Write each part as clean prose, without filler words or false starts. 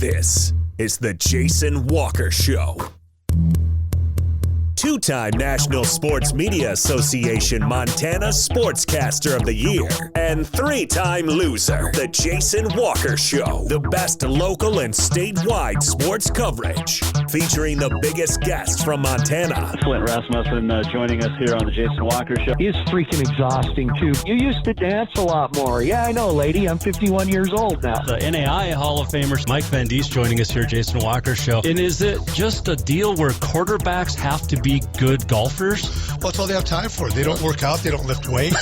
This is the Jason Walker Show. Two-time National Sports Media Association Montana Sportscaster of the Year and three-time loser, the Jason Walker Show. The best local and statewide sports coverage, featuring the biggest guests from Montana. Flint Rasmussen joining us here on the Jason Walker Show. He's freaking exhausting, too. You used to dance a lot more. Yeah, I know, lady. I'm 51 years old now. The NAI Hall of Famer Mike Van Diest joining us here, Jason Walker Show. And is it just a deal where quarterbacks have to be good golfers? Well, that's all they have time for. They don't work out. They don't lift weights.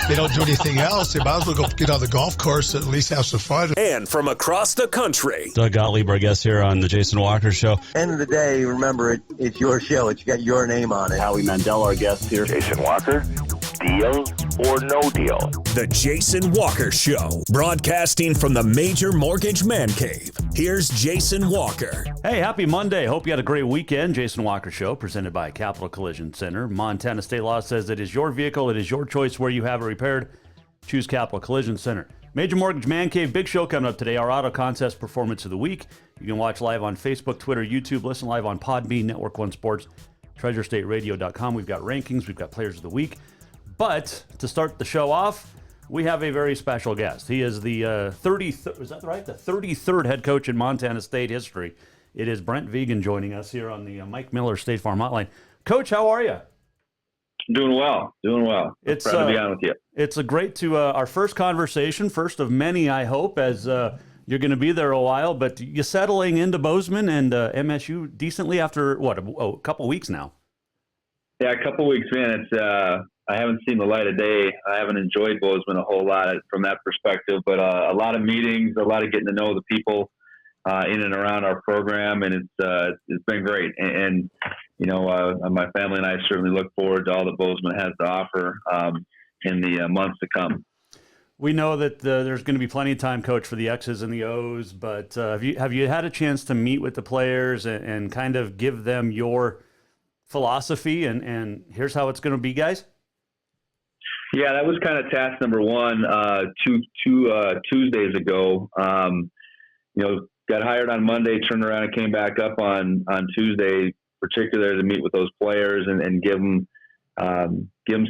They don't do anything else. They might as well go get on the golf course and at least have some fun. And from across the country, Doug Gottlieb, our guest here on the Jason Walker Show. End of the day, remember, it's your show. It's got your name on it. Howie Mandel, our guest here. Jason Walker, deal or no deal? The Jason Walker Show, broadcasting from the Major Mortgage Man Cave. Here's Jason Walker. Hey, happy Monday. Hope you had a great weekend. Jason Walker Show, presented by Capital Collision Center. Montana state law says it is your vehicle. It is your choice where you have it repaired. Choose Capital Collision Center. Major Mortgage Man Cave, big show coming up today. Our auto contest performance of the week. You can watch live on Facebook, Twitter, YouTube. Listen live on Podbean, Network One Sports, TreasureStateRadio.com. We've got rankings. We've got players of the week. But to start the show off, we have a very special guest. He is the 33rd head coach in Montana State history. It is Brent Vigen joining us here on the Mike Miller State Farm Hotline. Coach, how are you? Doing well. It's proud to be on with you. It's a great to our first conversation, first of many, I hope, as you're going to be there a while. But you're settling into Bozeman and MSU decently after a couple weeks now. Yeah, a couple weeks in. It's I haven't seen the light of day. I haven't enjoyed Bozeman a whole lot from that perspective, but a lot of meetings, a lot of getting to know the people in and around our program, and it's been great. And my family and I certainly look forward to all that Bozeman has to offer in the months to come. We know that there's going to be plenty of time, Coach, for the X's and the O's, but have you had a chance to meet with the players and kind of give them your philosophy and here's how it's going to be, guys? Yeah, that was kind of task number one two Tuesdays ago. Got hired on Monday, turned around and came back up on Tuesday, particularly to meet with those players and give them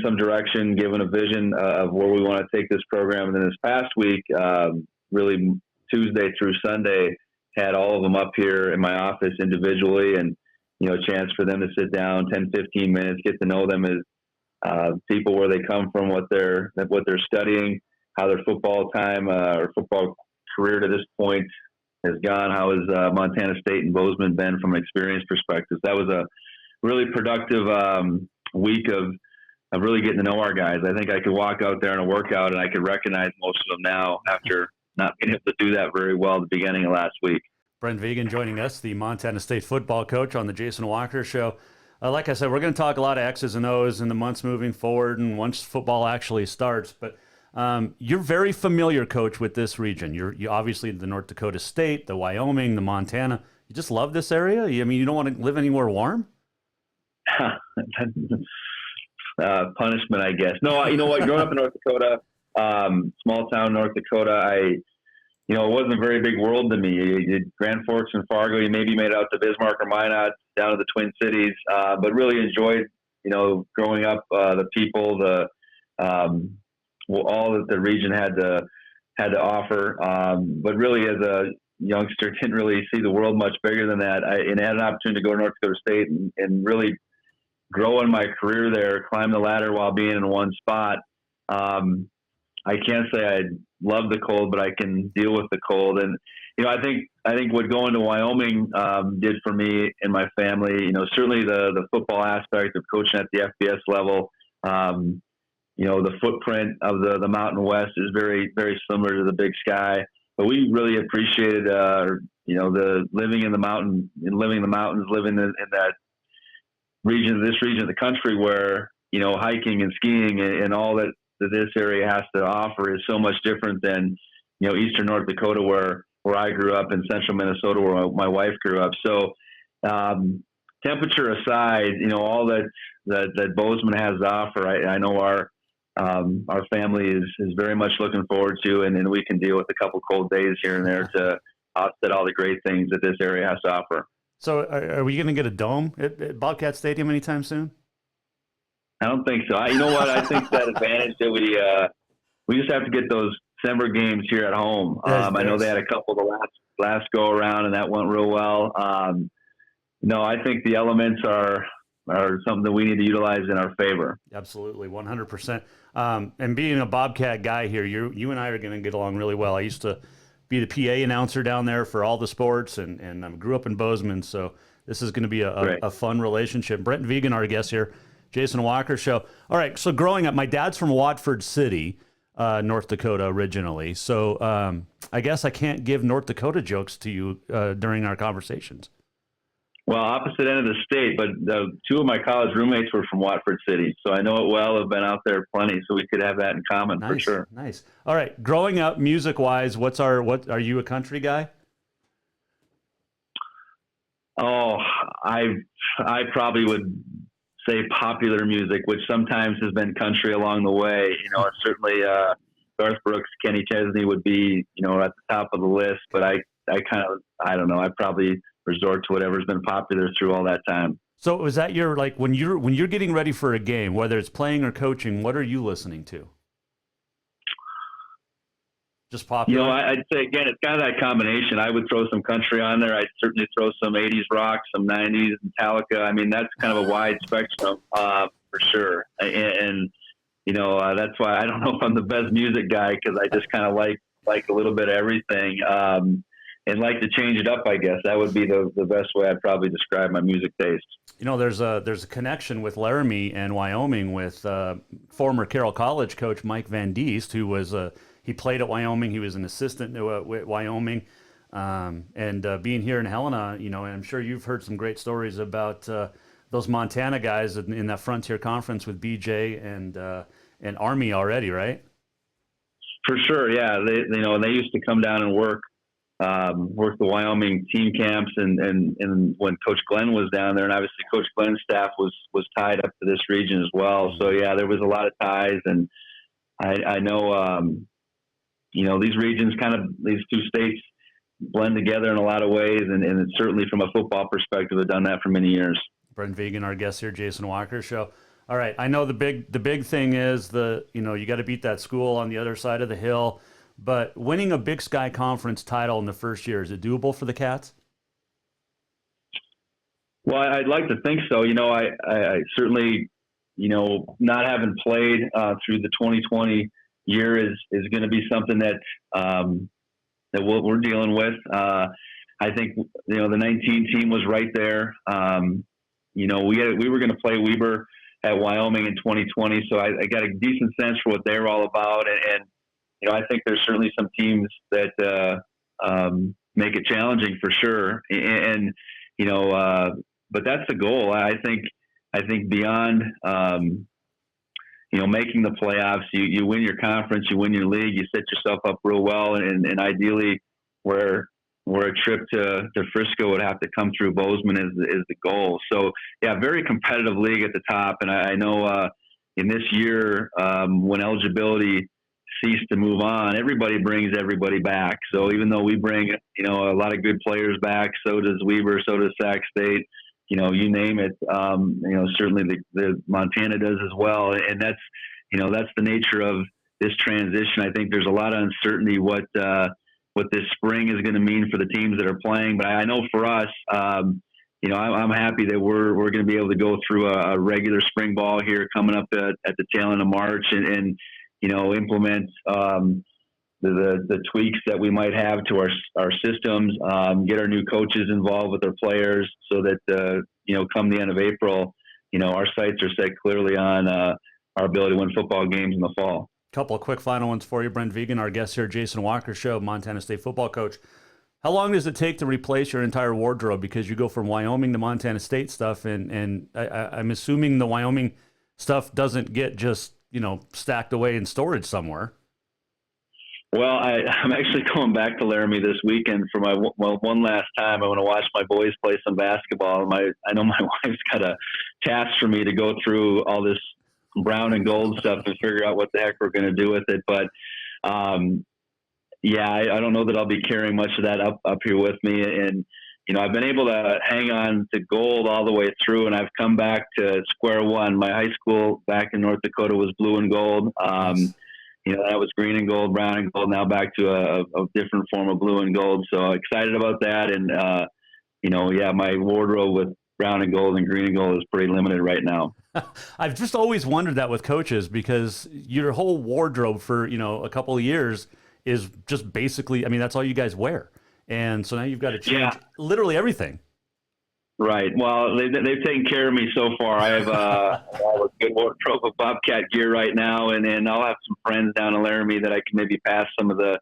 some direction, give them a vision of where we want to take this program. And then this past week, really Tuesday through Sunday, had all of them up here in my office individually and, a chance for them to sit down 10, 15 minutes, get to know them as people, where they come from, what they're studying, how their football time or football career to this point has gone. How has Montana State and Bozeman been from an experience perspective? That was a really productive week of really getting to know our guys. I think I could walk out there in a workout and I could recognize most of them now after not being able to do that very well at the beginning of last week. Brent Vigen joining us, the Montana State football coach on the Jason Walker Show. Like I said, we're going to talk a lot of X's and O's in the months moving forward and once football actually starts. But you're very familiar, Coach, with this region. You're obviously the North Dakota State, the Wyoming, the Montana. You just love this area? I mean, you don't want to live anywhere warm? Punishment, I guess. No, you know what? Growing up in North Dakota, small town North Dakota, it wasn't a very big world to me. You did Grand Forks and Fargo. You maybe made it out to Bismarck or Minot, down to the Twin Cities, but really enjoyed, growing up, the people, all that the region had to offer. But really, as a youngster, didn't really see the world much bigger than that. And had an opportunity to go to North Dakota State and really grow in my career there, climb the ladder while being in one spot. I can't say I love the cold, but I can deal with the cold. And, I think what going to Wyoming did for me and my family, certainly the football aspect of coaching at the FBS level, the footprint of the Mountain West is very, very similar to the Big Sky. But we really appreciated, the living in the mountain and living in the mountains, living in that region of the country where, hiking and skiing and all that this area has to offer is so much different than, eastern North Dakota where I grew up, in central Minnesota where my wife grew up. So temperature aside, all that Bozeman has to offer, I know our family is very much looking forward to, and we can deal with a couple cold days here and there to offset all the great things that this area has to offer. So are we going to get a dome at Bobcat Stadium anytime soon? I don't think so. You know what? I think that advantage that we just have to get those December games here at home. I know they had a couple the last go around, and that went real well. No, I think the elements are something that we need to utilize in our favor. Absolutely, 100%. And being a Bobcat guy here, you and I are going to get along really well. I used to be the PA announcer down there for all the sports, and I grew up in Bozeman, so this is going to be a fun relationship. Brent Vigen, our guest here, Jason Walker Show. All right, so growing up, my dad's from Watford City, North Dakota originally, so I guess I can't give North Dakota jokes to you during our conversations. Well, opposite end of the state, but two of my college roommates were from Watford City, so I know it well. I've been out there plenty, so we could have that in common for sure. Nice. All right, growing up, music-wise, what are you a country guy? Oh, I probably would say popular music, which sometimes has been country along the way. Certainly Garth Brooks, Kenny Chesney would be, at the top of the list. But I don't know. I probably resort to whatever's been popular through all that time. So is that your, like, when you're getting ready for a game, whether it's playing or coaching, what are you listening to? Just popular? I'd say, again, it's kind of that combination. I would throw some country on there. I'd certainly throw some 80s rock, some 90s, Metallica. I mean, that's kind of a wide spectrum for sure. And that's why I don't know if I'm the best music guy, because I just kind of like a little bit of everything. And like to change it up, I guess. That would be the best way I'd probably describe my music taste. There's a connection with Laramie and Wyoming with former Carroll College coach Mike Van Diest, who was he played at Wyoming. He was an assistant at Wyoming. And being here in Helena, and I'm sure you've heard some great stories about those Montana guys in that Frontier Conference with BJ and Army already, right? For sure, yeah. They used to come down and work the Wyoming team camps, and when Coach Glenn was down there, and obviously Coach Glenn's staff was tied up to this region as well. So yeah, there was a lot of ties, and I know these regions, these two states blend together in a lot of ways, and certainly from a football perspective, have done that for many years. Brent Vigen, our guest here, Jason Walker Show. All right, I know the big thing is you got to beat that school on the other side of the hill. But winning a Big Sky Conference title in the first year, is it doable for the Cats? Well, I'd like to think so. I certainly, not having played through the 2020 year is going to be something that we're dealing with. I think, the 19 team was right there. We were going to play Weber at Wyoming in 2020, so I got a decent sense for what they were all about. And I think there's certainly some teams that make it challenging for sure, but that's the goal. I think beyond making the playoffs, you win your conference, you win your league, you set yourself up real well, and ideally, where a trip to Frisco would have to come through Bozeman is the goal. So yeah, very competitive league at the top, and I know in this year when eligibility cease to move on, everybody brings everybody back. So even though we bring a lot of good players back, so does Weber, so does Sac State, you name it. Certainly the Montana does as well, and that's the nature of this transition. I think there's a lot of uncertainty what this spring is going to mean for the teams that are playing, but I know for us, I'm happy that we're going to be able to go through a regular spring ball here coming up at the tail end of March, and implement the tweaks that we might have to our systems, get our new coaches involved with our players, so that come the end of April, our sights are set clearly on our ability to win football games in the fall. Couple of quick final ones for you, Brent Vigen, our guest here, Jason Walker Show, Montana State football coach. How long does it take to replace your entire wardrobe? Because you go from Wyoming to Montana State stuff, and I'm assuming the Wyoming stuff doesn't get just stacked away in storage somewhere. Well, I'm actually going back to Laramie this weekend for one last time. I want to watch my boys play some basketball. I know my wife's got a task for me to go through all this brown and gold stuff and figure out what the heck we're going to do with it. But, Yeah, I don't know that I'll be carrying much of that up here with me. And, I've been able to hang on to gold all the way through, and I've come back to square one. My high school back in North Dakota was blue and gold. That was green and gold, brown and gold, now back to a different form of blue and gold. So excited about that. And, my wardrobe with brown and gold and green and gold is pretty limited right now. I've just always wondered that with coaches, because your whole wardrobe for, a couple of years is just basically, that's all you guys wear. And so now you've got to change literally everything. Right. Well, they've taken care of me so far. I have a good wardrobe of Bobcat gear right now, and I'll have some friends down in Laramie that I can maybe pass some of the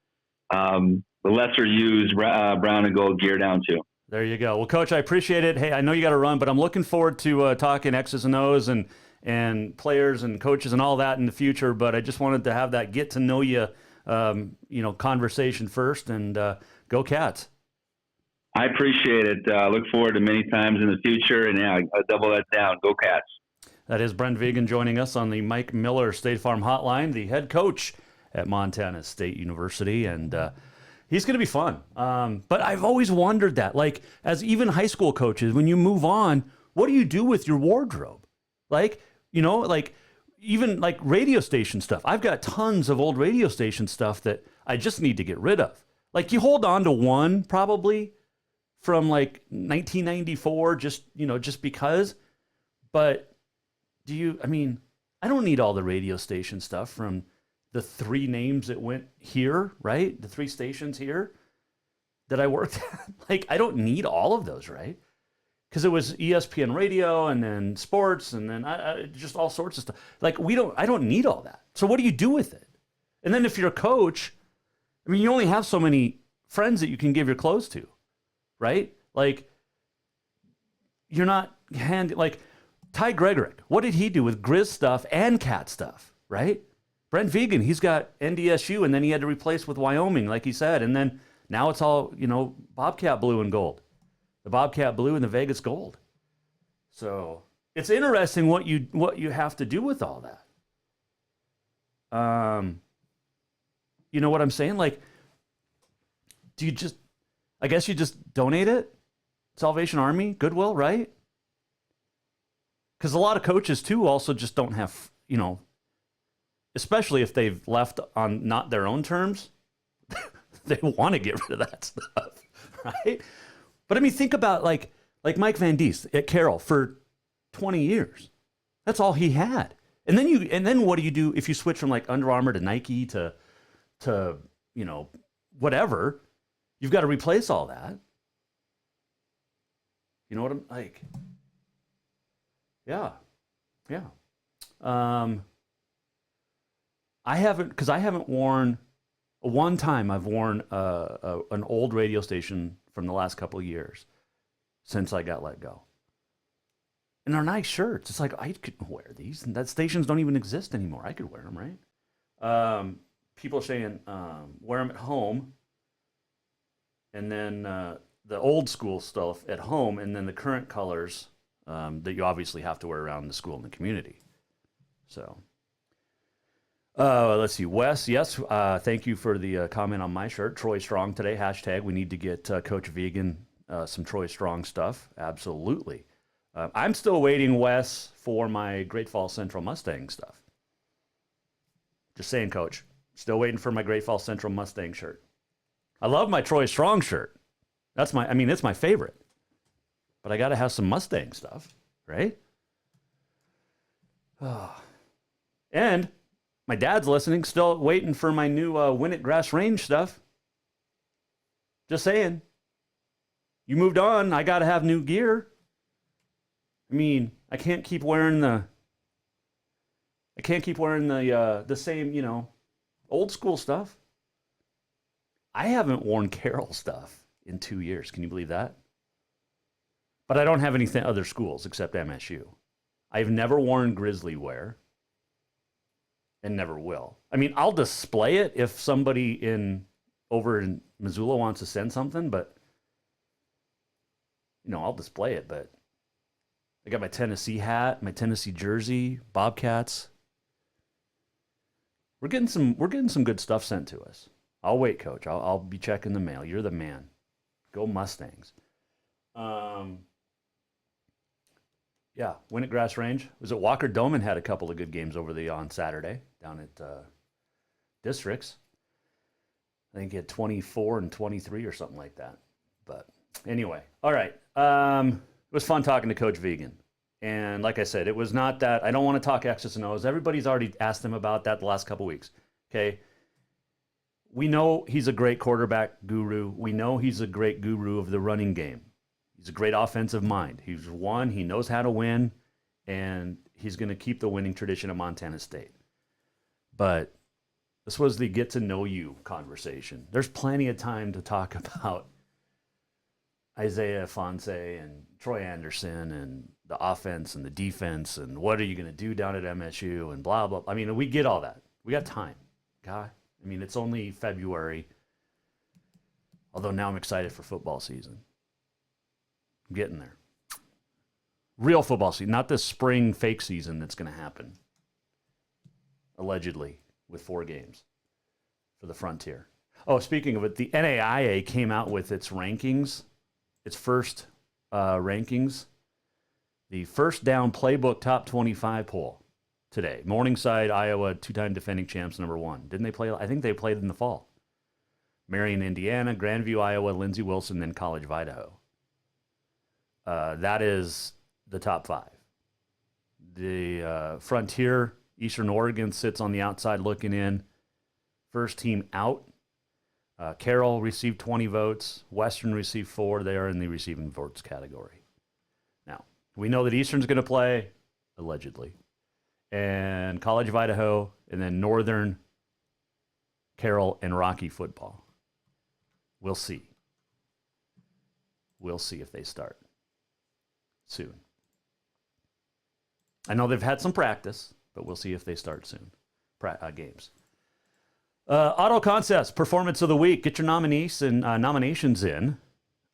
lesser used brown and gold gear down to. There you go. Well, Coach, I appreciate it. Hey, I know you got to run, but I'm looking forward to talking X's and O's and players and coaches and all that in the future. But I just wanted to have that get to know you, conversation first, and go Cats. I appreciate it. Look forward to many times in the future, and I'll double that down. Go Cats. That is Brent Vigen joining us on the Mike Miller State Farm Hotline, the head coach at Montana State University, and he's going to be fun. But I've always wondered that, like, as even high school coaches, when you move on, what do you do with your wardrobe? Like, even like radio station stuff. I've got tons of old radio station stuff that I just need to get rid of. Like, you hold on to one probably from like 1994, just because. But I don't need all the radio station stuff from the 3 names that went here, right? The 3 stations here that I worked at. Like, I don't need all of those, right? Because it was ESPN radio and then sports and then just all sorts of stuff. Like, I don't need all that. So what do you do with it? And then if you're a coach, you only have so many friends that you can give your clothes to, right? Like, you're not like Ty Gregorick. What did he do with Grizz stuff and Cat stuff, right? Brent Vigen, he's got NDSU, and then he had to replace with Wyoming, like he said. And then now it's all, Bobcat blue and gold. The Bobcat blue and the Vegas gold. So it's interesting what you have to do with all that. You know what I'm saying? Like, I guess you just donate it? Salvation Army, Goodwill, right? Because a lot of coaches, too, also just don't have, especially if they've left on not their own terms, they want to get rid of that stuff, right? But think about like Mike Van Diest at Carroll for 20 years. That's all he had. And then what do you do if you switch from like Under Armour to Nike to whatever? You've got to replace all that. You know what I'm like? Yeah. I haven't worn. One time I've worn an old radio station from the last couple of years since I got let go. And they're nice shirts. It's like, I could wear these. And that stations don't even exist anymore. I could wear them, right? People are saying wear them at home. And then the old school stuff at home. And then the current colors that you obviously have to wear around the school and the community. So, let's see. Wes, yes, thank you for the comment on my shirt. Troy Strong today, hashtag. We need to get Coach Vigen some Troy Strong stuff. Absolutely. I'm still waiting, Wes, for my Great Falls Central Mustang stuff. Just saying, Coach. Still waiting for my Great Falls Central Mustang shirt. I love my Troy Strong shirt. It's my favorite. But I got to have some Mustang stuff, right? And my dad's listening, still waiting for my new Winnett Grass Range stuff. Just saying. You moved on. I got to have new gear. I can't keep wearing the same, old school stuff. I haven't worn Carroll stuff in 2 years. Can you believe that? But I don't have anything other schools except MSU. I've never worn Grizzly wear. And never will. I'll display it if somebody over in Missoula wants to send something, but I'll display it. But I got my Tennessee hat, my Tennessee jersey, Bobcats. We're getting some good stuff sent to us. I'll wait, Coach. I'll be checking the mail. You're the man. Go Mustangs. Yeah, win at Grass Range. Was it Walker Doman had a couple of good games on Saturday down at Districts. I think he had 24 and 23 or something like that. But anyway, all right. It was fun talking to Coach Vigen. And like I said, it was not that I don't want to talk X's and O's. Everybody's already asked him about that the last couple of weeks. Okay. We know he's a great quarterback guru. We know he's a great guru of the running game. He's a great offensive mind. He's won. He knows how to win. And he's going to keep the winning tradition of Montana State. But this was the get to know you conversation. There's plenty of time to talk about Isaiah Fonse and Troy Anderson and the offense and the defense and what are you going to do down at MSU and blah, blah. I mean, we get all that. We got time. God. I mean, it's only February. Although now I'm excited for football season. I'm getting there. Real football season, not this spring fake season that's going to happen. Allegedly, with 4 games for the Frontier. Oh, speaking of it, the NAIA came out with its rankings, its first rankings. The First Down Playbook Top 25 poll today. Morningside, Iowa, 2-time defending champs, number 1. Didn't they play? I think they played in the fall. Marion, Indiana, Grandview, Iowa, Lindsey Wilson, then College of Idaho. That is the top 5. The Frontier, Eastern Oregon sits on the outside looking in. First team out. Carroll received 20 votes. Western received 4. They are in the receiving votes category. Now, we know that Eastern's going to play, allegedly. And College of Idaho, and then Northern, Carroll, and Rocky football. We'll see. We'll see if they start soon. I know they've had some practice, but we'll see if they start soon. Games. Auto Contest, Performance of the Week. Get your nominees and nominations in.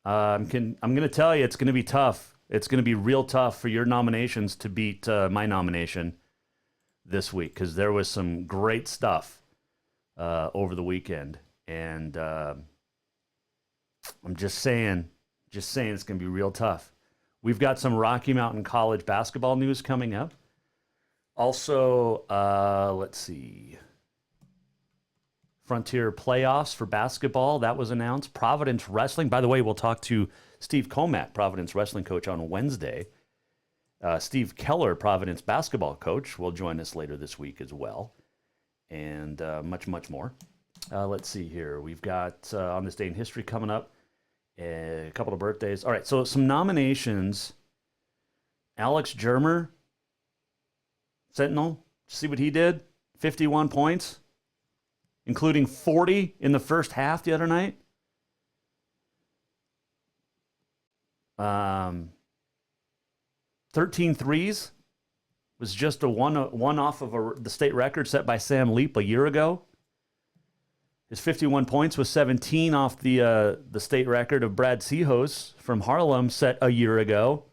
I'm going to tell you, it's going to be tough. It's going to be real tough for your nominations to beat my nomination this week because there was some great stuff over the weekend. And I'm just saying it's going to be real tough. We've got some Rocky Mountain College basketball news coming up. Also, let's see. Frontier playoffs for basketball, that was announced. Providence Wrestling. By the way, we'll talk to Steve Comack, Providence Wrestling coach, on Wednesday. Steve Keller, Providence basketball coach, will join us later this week as well. And much, much more. Let's see here. We've got On This Day in History coming up. A couple of birthdays. All right, so some nominations. Alex Germer, Sentinel. See what he did? 51 points, including 40 in the first half the other night. 13 threes. Was just a one off of the state record set by Sam Leap a year ago. His 51 points was 17 off the state record of Brad Sehos from Harlem set a year ago.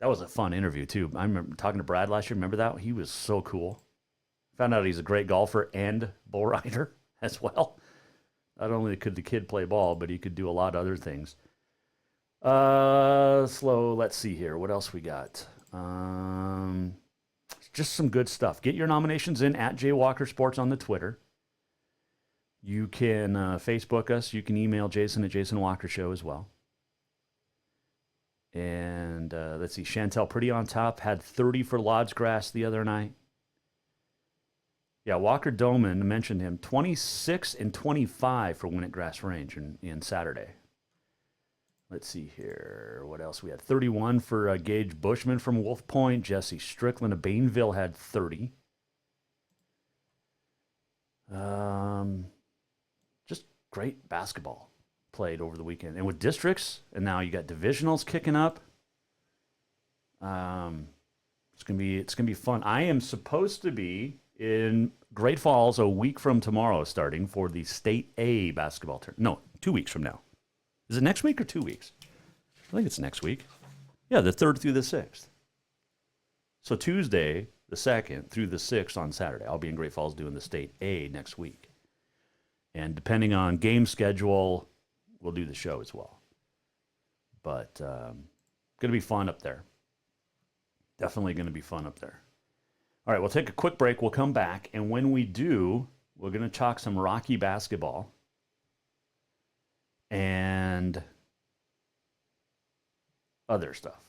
That was a fun interview, too. I remember talking to Brad last year. Remember that? He was so cool. Found out he's a great golfer and bull rider as well. Not only could the kid play ball, but he could do a lot of other things. Let's see here. What else we got? Just some good stuff. Get your nominations in at Jay Walker Sports on the Twitter. You can Facebook us. You can email Jason at Jason Walker Show as well. And let's see, Chantel Pretty on top had 30 for Lodge Grass the other night. Yeah, Walker Doman, mentioned him, 26 and 25 for Win at Grass Range in Saturday. Let's see here. What else we had? 31 for Gage Bushman from Wolf Point. Jesse Strickland of Bainville had 30. Just great basketball played over the weekend. And with districts, and now you got divisionals kicking up. It's gonna be fun. I am supposed to be in Great Falls a week from tomorrow, starting for the State A basketball tournament. No, 2 weeks from now. Is it next week or 2 weeks? I think it's next week. Yeah, the 3rd through the 6th. So Tuesday, the 2nd through the 6th on Saturday. I'll be in Great Falls doing the State A next week. And depending on game schedule, we'll do the show as well. But going to be fun up there. Definitely going to be fun up there. All right, we'll take a quick break. We'll come back. And when we do, we're going to talk some Rocky basketball. And other stuff.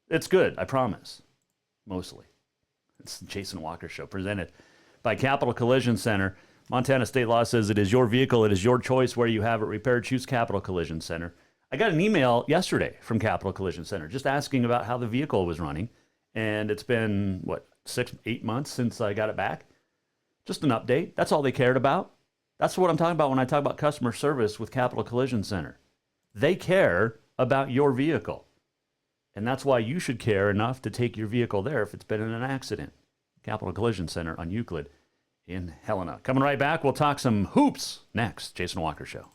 It's good, I promise. Mostly. It's the Jason Walker Show, presented by Capital Collision Center. Montana state law says it is your vehicle. It is your choice where you have it repaired. Choose Capital Collision Center. I got an email yesterday from Capital Collision Center just asking about how the vehicle was running. And it's been, 6-8 months since I got it back. Just an update. That's all they cared about. That's what I'm talking about when I talk about customer service with Capital Collision Center. They care about your vehicle. And that's why you should care enough to take your vehicle there if it's been in an accident. Capital Collision Center on Euclid in Helena. Coming right back, we'll talk some hoops next. Jason Walker Show.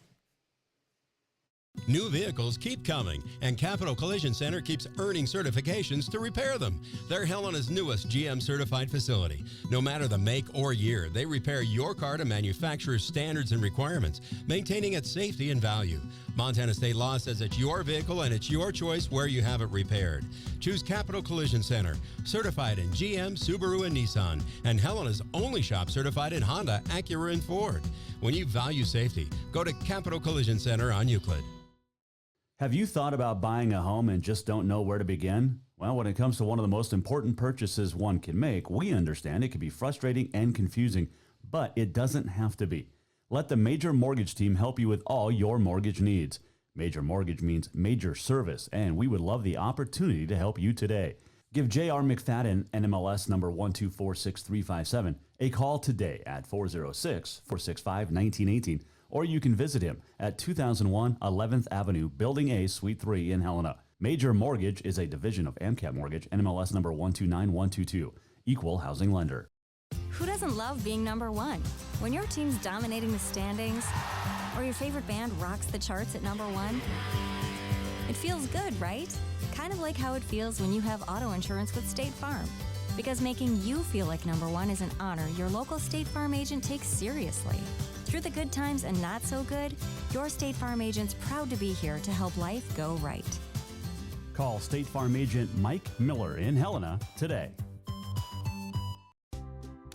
New vehicles keep coming, and Capital Collision Center keeps earning certifications to repair them. They're Helena's newest GM-certified facility. No matter the make or year, they repair your car to manufacturer's standards and requirements, maintaining its safety and value. Montana state law says it's your vehicle and it's your choice where you have it repaired. Choose Capital Collision Center, certified in GM, Subaru, and Nissan, and Helena's only shop certified in Honda, Acura, and Ford. When you value safety, go to Capital Collision Center on Euclid. Have you thought about buying a home and just don't know where to begin? Well, when it comes to one of the most important purchases one can make, we understand it can be frustrating and confusing, but it doesn't have to be. Let the Major Mortgage team help you with all your mortgage needs. Major Mortgage means major service, and we would love the opportunity to help you today. Give J.R. McFadden, NMLS number 1246357, a call today at 406-465-1918. Or you can visit him at 2001 11th Avenue, Building A, Suite 3 in Helena. Major Mortgage is a division of AMCAP Mortgage, NMLS number 129122, equal housing lender. Who doesn't love being number one? When your team's dominating the standings, or your favorite band rocks the charts at number one, it feels good, right? Kind of like how it feels when you have auto insurance with State Farm. Because making you feel like number one is an honor your local State Farm agent takes seriously. Through the good times and not so good, your State Farm agent's proud to be here to help life go right. Call State Farm agent Mike Miller in Helena today.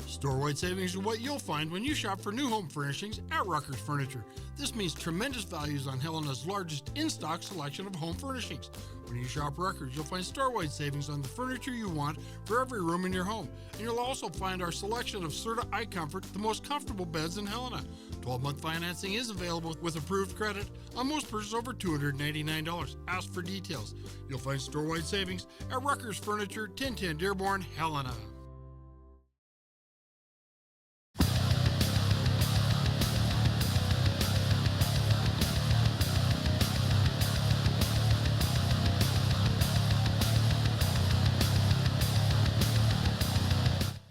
Store-wide savings are what you'll find when you shop for new home furnishings at Rucker's Furniture. This means tremendous values on Helena's largest in-stock selection of home furnishings. When you shop Rucker's, you'll find store-wide savings on the furniture you want for every room in your home. And you'll also find our selection of Serta iComfort, the most comfortable beds in Helena. 12-month financing is available with approved credit on most purchases over $299. Ask for details. You'll find store-wide savings at Rucker's Furniture, 1010 Dearborn, Helena.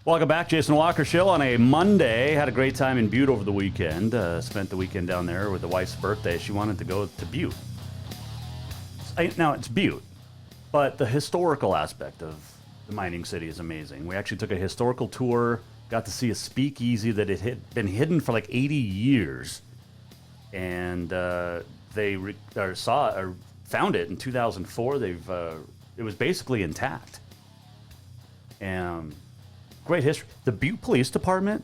Welcome back, Jason Walker Show on a Monday. Had a great time in Butte over the weekend. Spent the weekend down there with the wife's birthday. She wanted to go to Butte. Now, it's Butte, but the historical aspect of the mining city is amazing. We actually took a historical tour, got to see a speakeasy that it had been hidden for like 80 years. And they found it in 2004. It was basically intact. And great history. The Butte Police Department,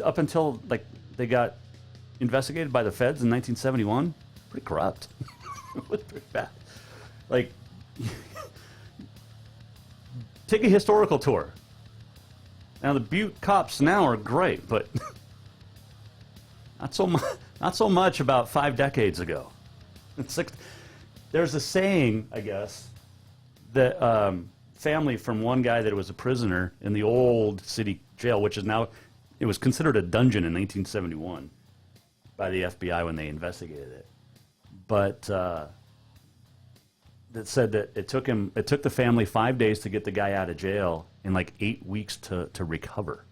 up until like they got investigated by the feds in 1971, pretty corrupt. It was pretty bad. Like, take a historical tour. Now the Butte cops now are great, but not so much about 5 decades ago. It's like there's a saying, I guess, that family from one guy that was a prisoner in the old city jail, which is now, it was considered a dungeon in 1971 by the FBI when they investigated it. But that said that it took the family 5 days to get the guy out of jail and like 8 weeks to recover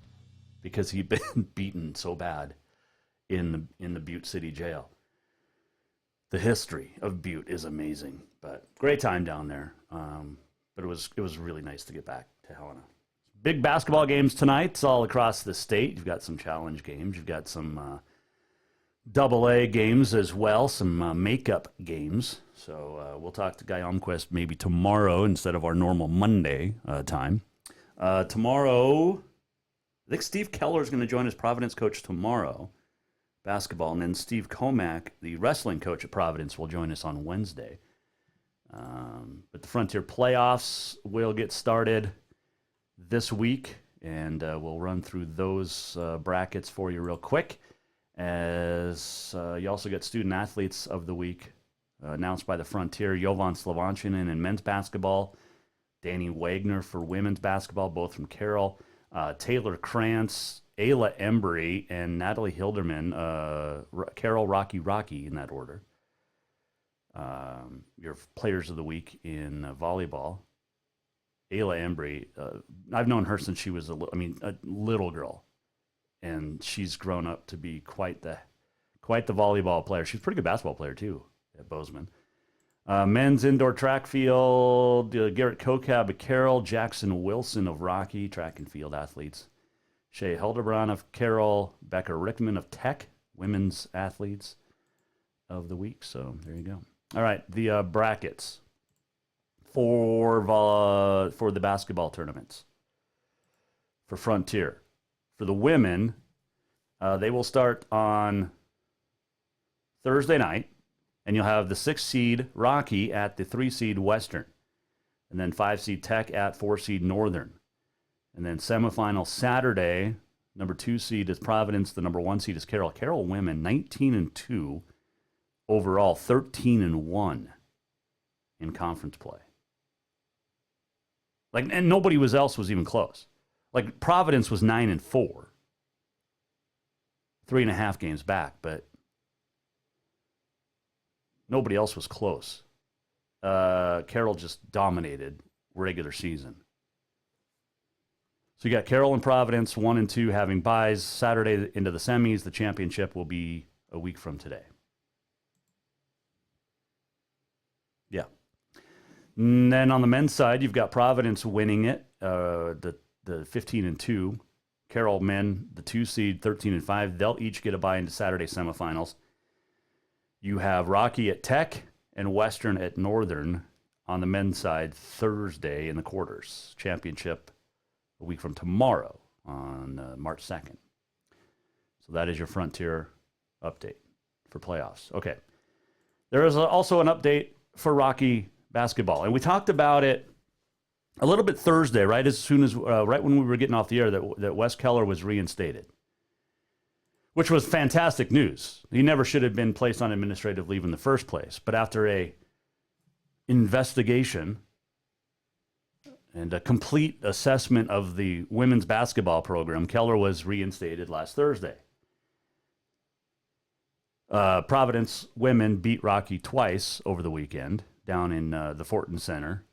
because he'd been beaten so bad in the Butte City jail. The history of Butte is amazing, but great time down there. But it was really nice to get back to Helena. Big basketball games tonight. It's all across the state. You've got some challenge games. You've got some AA games as well, some makeup games. So we'll talk to Guy Almquist maybe tomorrow instead of our normal Monday time. Tomorrow, I think Steve Keller is going to join as Providence coach tomorrow, basketball, and then Steve Comack, the wrestling coach at Providence, will join us on Wednesday. But the Frontier playoffs will get started this week, and we'll run through those brackets for you real quick. As you also get student athletes of the week announced by the Frontier, Jovan Slovanchinen in men's basketball, Danny Wagner for women's basketball, both from Carroll, Taylor Krantz, Ayla Embry, and Natalie Hilderman, Carroll, Rocky in that order. Your players of the week in volleyball. Ayla Embry, I've known her since she was a little girl, and she's grown up to be quite the volleyball player. She's a pretty good basketball player too at Bozeman. Men's indoor track field, Garrett Kokab of Carroll, Jackson Wilson of Rocky, track and field athletes. Shea Hildebrand of Carroll, Becca Rickman of Tech, women's athletes of the week. So there you go. All right, the brackets for the basketball tournaments for Frontier. For the women, they will start on Thursday night, and you'll have the 6 seed Rocky at the 3 seed Western, and then 5 seed Tech at 4 seed Northern. And then semifinal Saturday, number 2 seed is Providence, the number 1 seed is Carroll. Carroll women 19-2 overall, 13-1 in conference play. And nobody else was even close. Providence was 9-4, 3.5 games back, but nobody else was close. Carroll just dominated regular season. So you got Carroll and Providence, 1 and 2, having byes Saturday into the semis. The championship will be a week from today. Yeah. And then on the men's side, you've got Providence winning it, the 15-2. Carroll men, the 2 seed, 13-5. They'll each get a bye into Saturday semifinals. You have Rocky at Tech and Western at Northern on the men's side Thursday in the quarters. Championship a week from tomorrow on March 2nd. So that is your Frontier update for playoffs. Okay. There is also an update for Rocky basketball. And we talked about it a little bit Thursday, right? As soon as, right when we were getting off the air, that Wes Keller was reinstated, which was fantastic news. He never should have been placed on administrative leave in the first place. But after a investigation and a complete assessment of the women's basketball program, Keller was reinstated last Thursday. Providence women beat Rocky twice over the weekend down in the Fortin Center,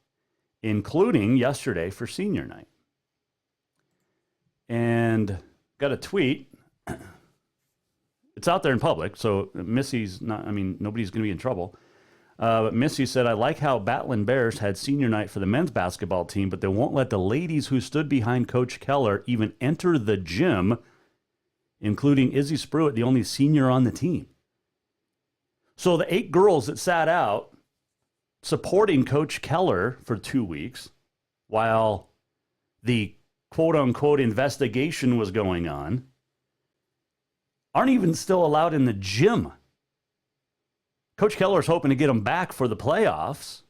including yesterday for senior night. And got a tweet. It's out there in public, so Missy's not, nobody's going to be in trouble. But Missy said, I like how Batlin Bears had senior night for the men's basketball team, but they won't let the ladies who stood behind Coach Keller even enter the gym, including Izzy Spruitt, the only senior on the team. So the 8 girls that sat out supporting Coach Keller for 2 weeks while the quote-unquote investigation was going on aren't even still allowed in the gym. Coach Keller's hoping to get them back for the playoffs,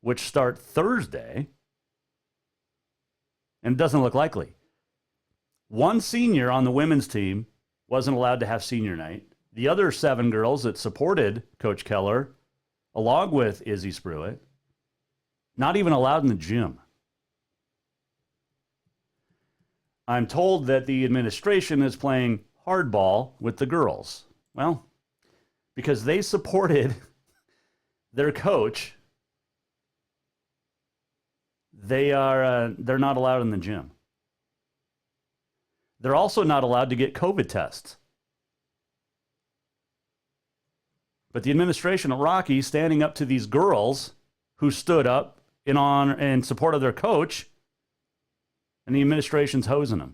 which start Thursday, and it doesn't look likely. 1 senior on the women's team wasn't allowed to have senior night. The other 7 girls that supported Coach Keller, along with Izzy Spruitt, not even allowed in the gym. I'm told that the administration is playing hardball with the girls. Well, because they supported their coach, they're not allowed in the gym. They're also not allowed to get COVID tests. But the administration at Rocky, standing up to these girls who stood up in support of their coach, and the administration's hosing them.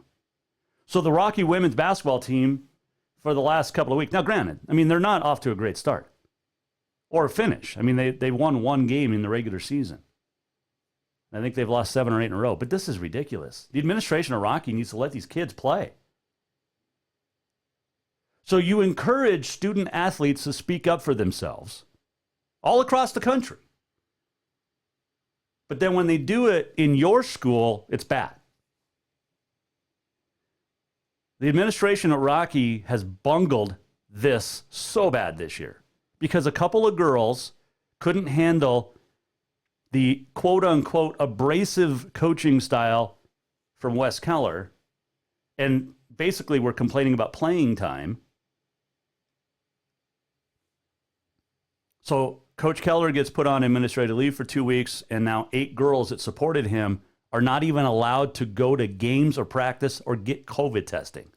So the Rocky women's basketball team for the last couple of weeks. Now, granted, I mean, they're not off to a great start or finish. I mean, they won one game in the regular season. I think they've lost 7 or 8 in a row, but this is ridiculous. The administration of Rocky needs to let these kids play. So you encourage student athletes to speak up for themselves all across the country. But then when they do it in your school, it's bad. The administration at Rocky has bungled this so bad this year because a couple of girls couldn't handle the quote-unquote abrasive coaching style from Wes Keller and basically were complaining about playing time. So Coach Keller gets put on administrative leave for 2 weeks, and now 8 girls that supported him are not even allowed to go to games or practice or get COVID testing.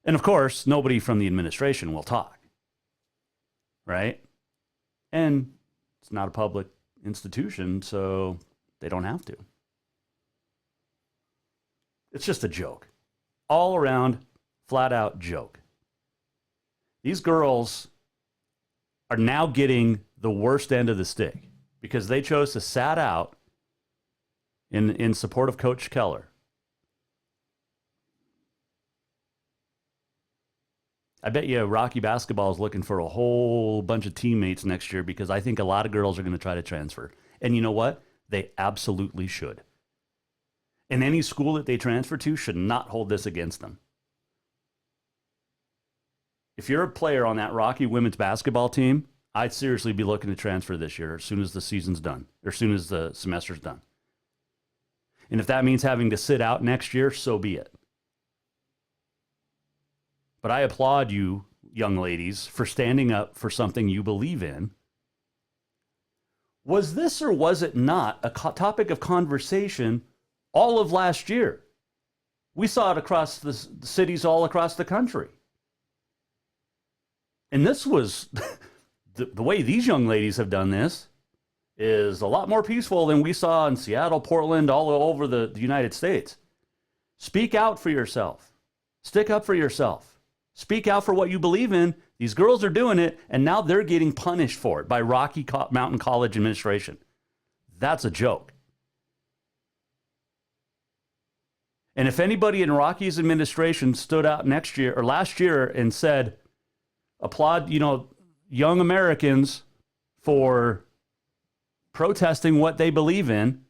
And of course, nobody from the administration will talk, right? And it's not a public institution, so they don't have to. It's just a joke. All around, flat out joke. These girls are now getting the worst end of the stick because they chose to sat out in support of Coach Keller. I bet you Rocky basketball is looking for a whole bunch of teammates next year because I think a lot of girls are going to try to transfer. And you know what? They absolutely should. And any school that they transfer to should not hold this against them. If you're a player on that Rocky women's basketball team, I'd seriously be looking to transfer this year as soon as the season's done, or as soon as the semester's done. And if that means having to sit out next year, so be it. But I applaud you, young ladies, for standing up for something you believe in. Was this or was it not a topic of conversation all of last year? We saw it across the cities all across the country. And this was, the way these young ladies have done this is a lot more peaceful than we saw in Seattle, Portland, all over the United States. Speak out for yourself. Stick up for yourself. Speak out for what you believe in. These girls are doing it, and now they're getting punished for it by Rocky Mountain College administration. That's a joke. And if anybody in Rocky's administration stood out next year or last year and said, applaud, young Americans for protesting what they believe in,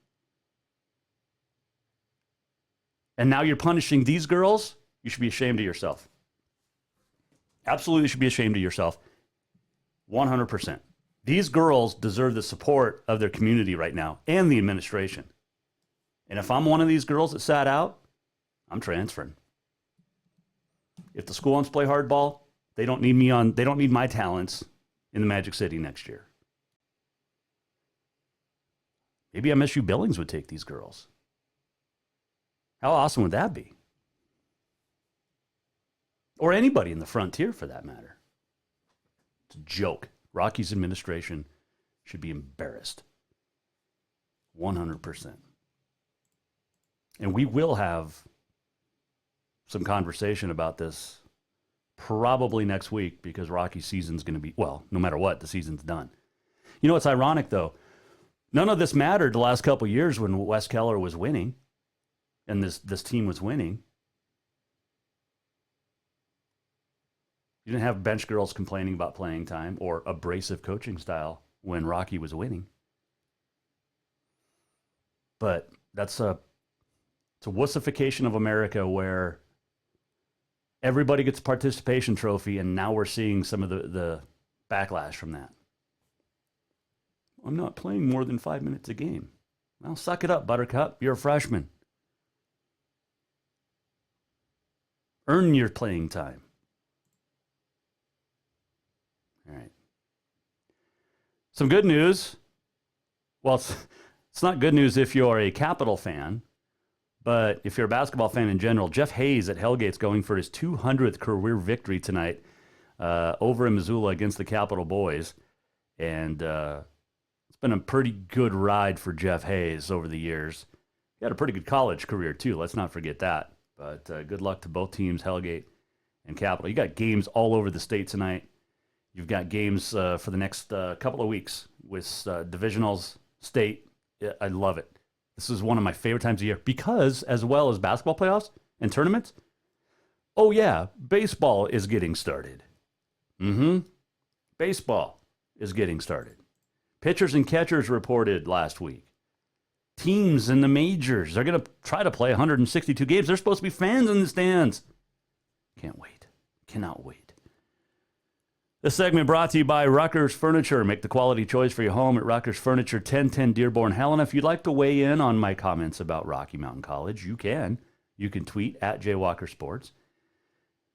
and now you're punishing these girls, you should be ashamed of yourself. Absolutely should be ashamed of yourself. 100%. These girls deserve the support of their community right now and the administration. And if I'm one of these girls that sat out, I'm transferring. If the school wants to play hardball, they don't need they don't need my talents in the Magic City next year. Maybe MSU Billings would take these girls. How awesome would that be? Or anybody in the Frontier, for that matter. It's a joke. Rocky's administration should be embarrassed. 100%. And we will have some conversation about this probably next week because Rocky's season's going to be, well, no matter what, the season's done. You know what's ironic, though? None of this mattered the last couple of years when Wes Keller was winning and this team was winning. You didn't have bench girls complaining about playing time or abrasive coaching style when Rocky was winning. But it's a wussification of America where everybody gets a participation trophy, and now we're seeing some of the backlash from that. I'm not playing more than 5 minutes a game. Well, suck it up, Buttercup. You're a freshman. Earn your playing time. All right. Some good news. Well, it's not good news if you're a Capital fan, but if you're a basketball fan in general, Jeff Hayes at Hellgate's going for his 200th career victory tonight over in Missoula against the Capital boys. And it's been a pretty good ride for Jeff Hayes over the years. He had a pretty good college career, too. Let's not forget that. But good luck to both teams, Hellgate and Capital. You got games all over the state tonight. You've got games for the next couple of weeks with divisionals, state. I love it. This is one of my favorite times of year because, as well as basketball playoffs and tournaments, oh yeah, baseball is getting started. Baseball is getting started. Pitchers and catchers reported last week. Teams in the majors, they're going to try to play 162 games. There's supposed to be fans in the stands. Can't wait. Cannot wait. This segment brought to you by Rucker's Furniture. Make the quality choice for your home at Rucker's Furniture, 1010 Dearborn, Helena. If you'd like to weigh in on my comments about Rocky Mountain College, you can. You can tweet at JWalkerSports.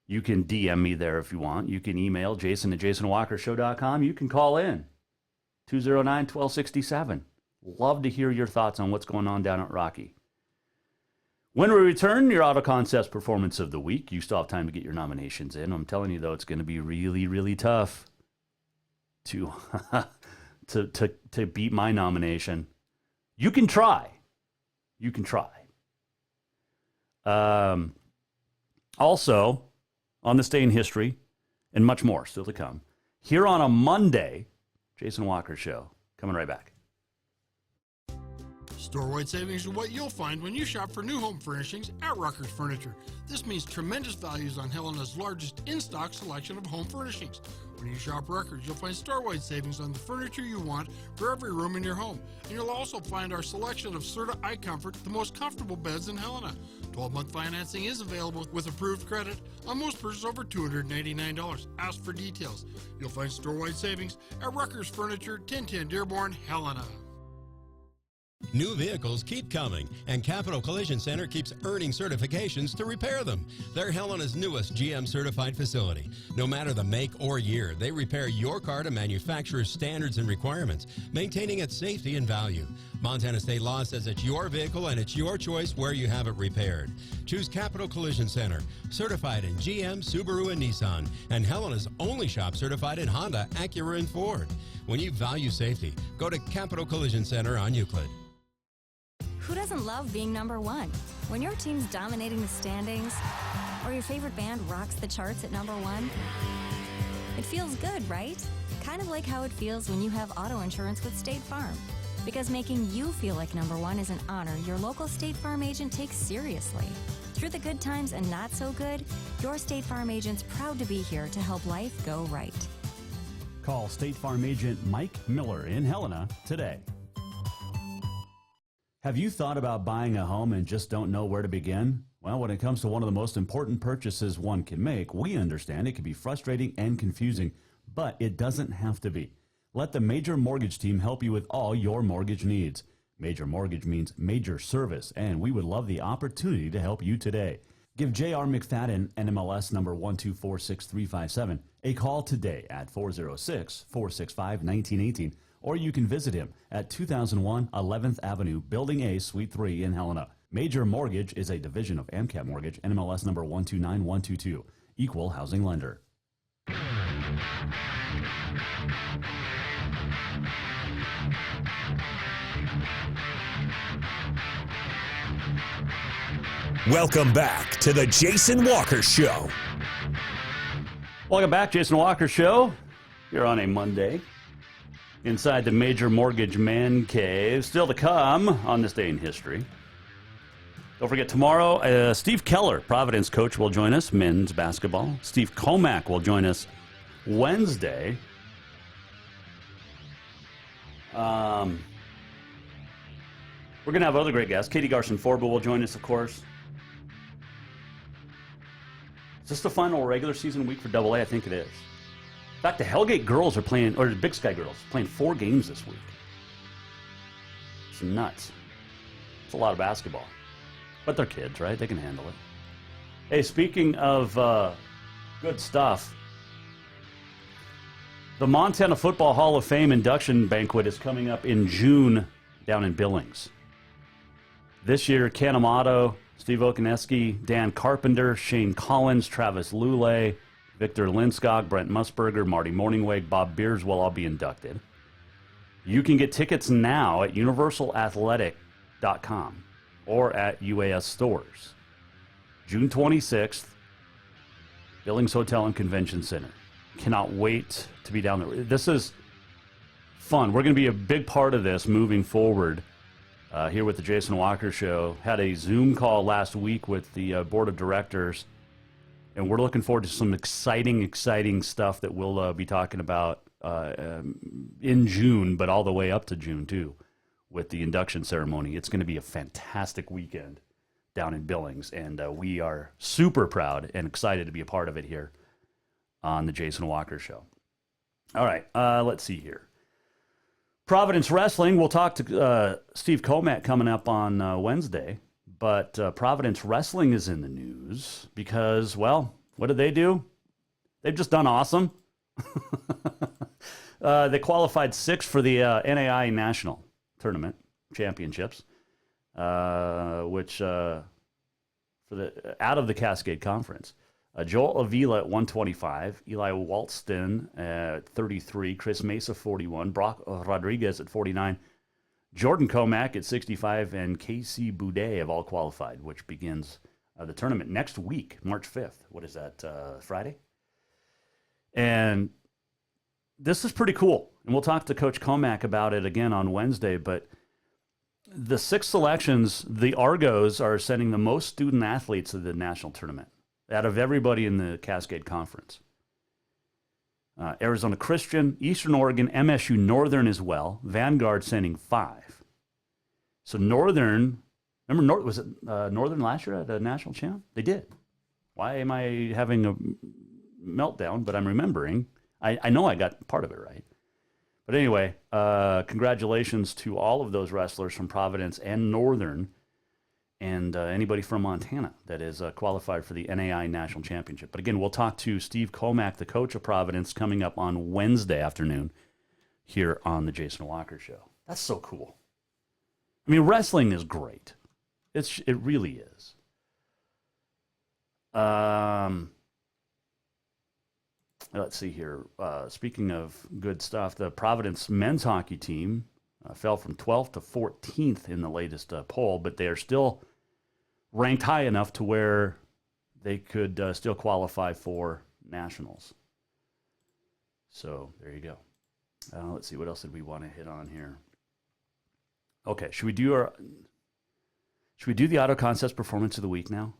You can DM me there if you want. You can email Jason at jasonwalkershow.com. You can call in 209-1267. Love to hear your thoughts on what's going on down at Rocky. When we return, your Auto Concepts Performance of the Week. You still have time to get your nominations in. I'm telling you, though, it's going to be really, really tough to to beat my nomination. You can try. You can try. Also, on this day in history, and much more still to come, here on a Monday, Jason Walker Show. Coming right back. Store-wide savings are what you'll find when you shop for new home furnishings at Rucker's Furniture. This means tremendous values on Helena's largest in-stock selection of home furnishings. When you shop Rucker's, you'll find store-wide savings on the furniture you want for every room in your home. And you'll also find our selection of Serta iComfort, the most comfortable beds in Helena. 12-month financing is available with approved credit on most purchases over $299. Ask for details. You'll find store-wide savings at Rucker's Furniture, 1010 Dearborn, Helena. New vehicles keep coming, and Capital Collision Center keeps earning certifications to repair them. They're Helena's newest GM-certified facility. No matter the make or year, they repair your car to manufacturer's standards and requirements, maintaining its safety and value. Montana state law says it's your vehicle and it's your choice where you have it repaired. Choose Capital Collision Center, certified in GM, Subaru, and Nissan, and Helena's only shop certified in Honda, Acura, and Ford. When you value safety, go to Capital Collision Center on Euclid. Who doesn't love being number one? When your team's dominating the standings, or your favorite band rocks the charts at number one, it feels good, right? Kind of like how it feels when you have auto insurance with State Farm. Because making you feel like number one is an honor your local State Farm agent takes seriously. Through the good times and not so good, your State Farm agent's proud to be here to help life go right. Call State Farm agent Mike Miller in Helena today. Have you thought about buying a home and just don't know where to begin? Well, when it comes to one of the most important purchases one can make, we understand it can be frustrating and confusing, but it doesn't have to be. Let the Major Mortgage team help you with all your mortgage needs. Major Mortgage means major service, and we would love the opportunity to help you today. Give J.R. McFadden, NMLS number 1246357, a call today at 406-465-1918. Or you can visit him at 2001 11th Avenue, Building A, Suite 3 in Helena. Major Mortgage is a division of AMCAP Mortgage, NMLS number 129122, equal housing lender. Welcome back to the Jason Walker Show. Welcome back, Jason Walker Show. Here on a Monday. Inside the Major Mortgage Man Cave. Still to come on this day in history. Don't forget, tomorrow, Steve Keller, Providence coach, will join us, men's basketball. Steve Comack will join us Wednesday. We're going to have other great guests. Katie Garson-Forba will join us, of course. Is this the final regular season week for AA? I think it is. In fact, the Hellgate girls are playing, or the Big Sky girls, playing 4 games this week. It's nuts. It's a lot of basketball. But they're kids, right? They can handle it. Hey, speaking of good stuff, the Montana Football Hall of Fame induction banquet is coming up in June down in Billings. This year, Ken Amato, Steve Okaneski, Dan Carpenter, Shane Collins, Travis Lulay, Victor Linskog, Brent Musburger, Marty Morningweg, Bob Beers will all be inducted. You can get tickets now at universalathletic.com or at UAS stores. June 26th, Billings Hotel and Convention Center. Cannot wait to be down there. This is fun. We're going to be a big part of this moving forward here with the Jason Walker Show. Had a Zoom call last week with the board of directors, and we're looking forward to some exciting stuff that we'll be talking about in June, but all the way up to June, too, with the induction ceremony. It's going to be a fantastic weekend down in Billings, and we are super proud and excited to be a part of it here on the Jason Walker Show. All right, let's see here. Providence Wrestling, we'll talk to Steve Komack coming up on Wednesday, but Providence Wrestling is in the news because, well, what did they do? They've just done awesome. They qualified 6th for the NAI National Tournament Championships, which for the out of the Cascade Conference. Joel Avila at 125, Eli Walston at 33, Chris Mesa 41, Brock Rodriguez at 49, Jordan Komack at 65, and Casey Boudet have all qualified, which begins the tournament next week, March 5th. What is that, Friday? And this is pretty cool. And we'll talk to Coach Komack about it again on Wednesday, but the 6 selections, the Argos are sending the most student athletes to the national tournament out of everybody in the Cascade Conference. Arizona Christian, Eastern Oregon, MSU Northern as well. Vanguard sending 5. So Northern, remember, was it Northern last year at a national champ? They did. Why am I having a meltdown? But I'm remembering. I know I got part of it right. But anyway, congratulations to all of those wrestlers from Providence and Northern, and anybody from Montana that is qualified for the NAI National Championship. But again, we'll talk to Steve Komack, the coach of Providence, coming up on Wednesday afternoon here on the Jason Walker Show. That's so cool. I mean, wrestling is great. It really is. Let's see here. Speaking of good stuff, the Providence men's hockey team fell from 12th to 14th in the latest poll, but they are still ranked high enough to where they could still qualify for nationals. So there you go. Let's see, what else did we want to hit on here? Okay, should we do the Auto Concepts Performance of the Week now?